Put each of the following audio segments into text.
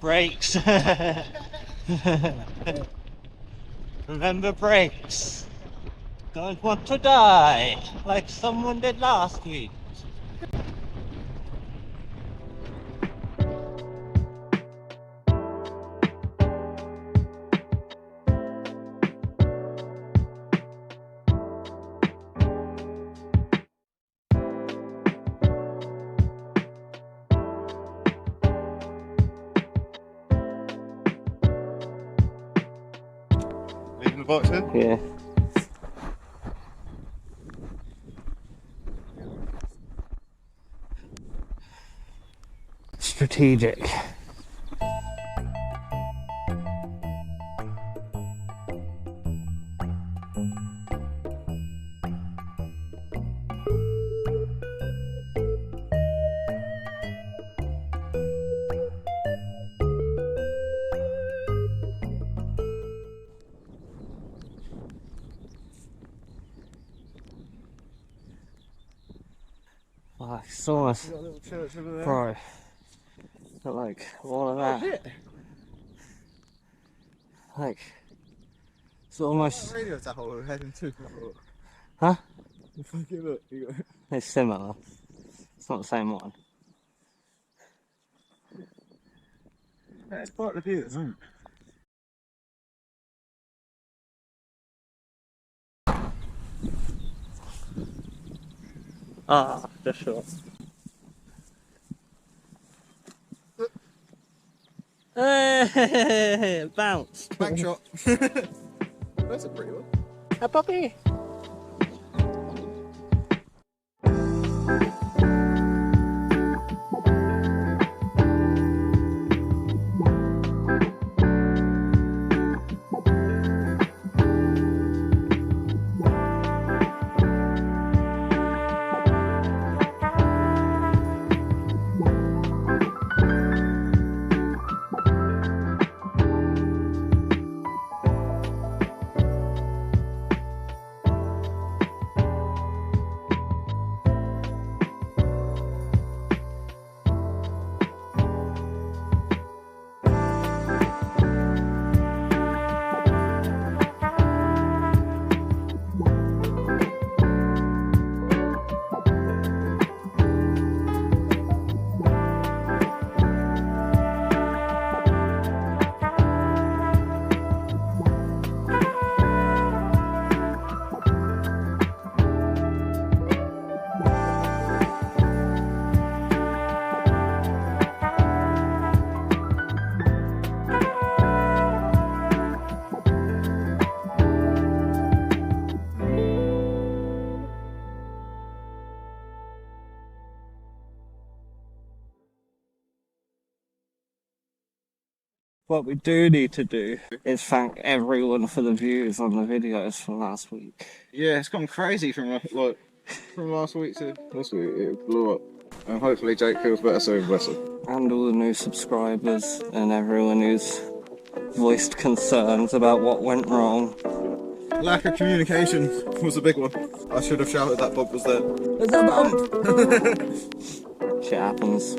Brakes. Remember brakes. Don't want to die like someone did last week. Leaving the box here? Yeah. Strategic. Oh, it's almost, Got a little church over there. bro, but like, all of that, Shit. like, it's almost, That radio tower we're heading to. huh? Fucking look, you got It's similar, it's not the same one. it's part of the view, isn't it? Ah, just sure. Hey, bounced. Back shot. That's a pretty one. A puppy. What we do need to do is thank everyone for the views on the videos from last week. Yeah, it's gone crazy from last week to this week. It blew up. And hopefully Jake feels better soon, bless him. And all the new subscribers and everyone who's voiced concerns about what went wrong. Lack of communication was a big one. I should have shouted that Bob was there. There's a bump! Shit happens.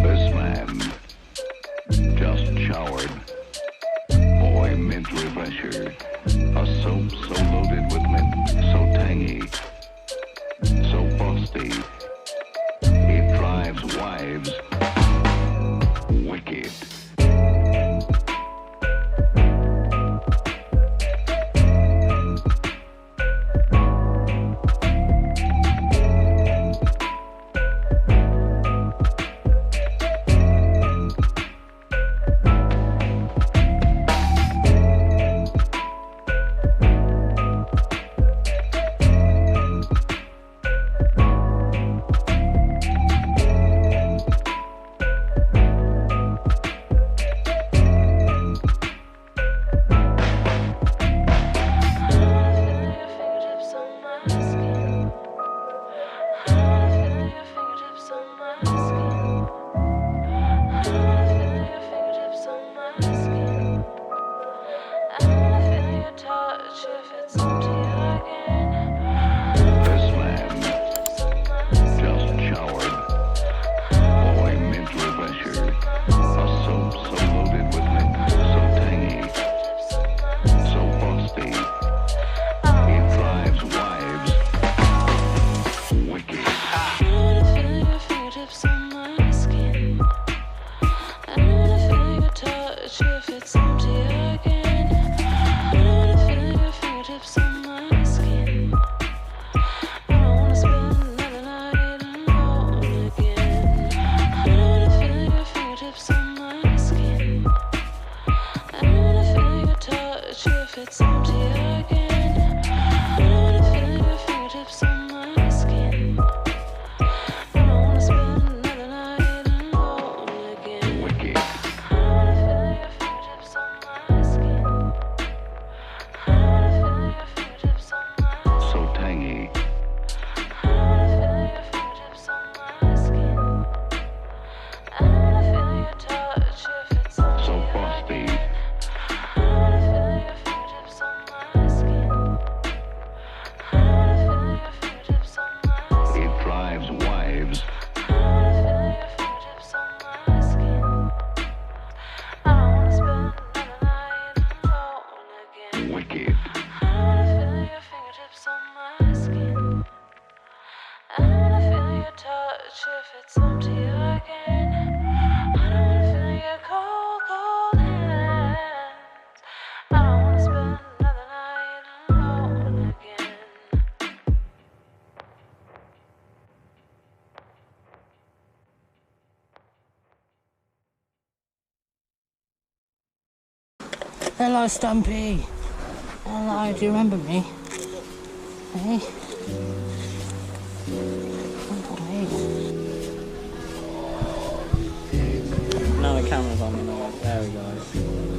This man just showered. Boy, mint refresher. A soap so loaded with mint, so tangy, so frosty. It drives wives wicked. Hello, Stumpy. Hello, do you remember me? Hey? Hey. Now the camera's on, there we go.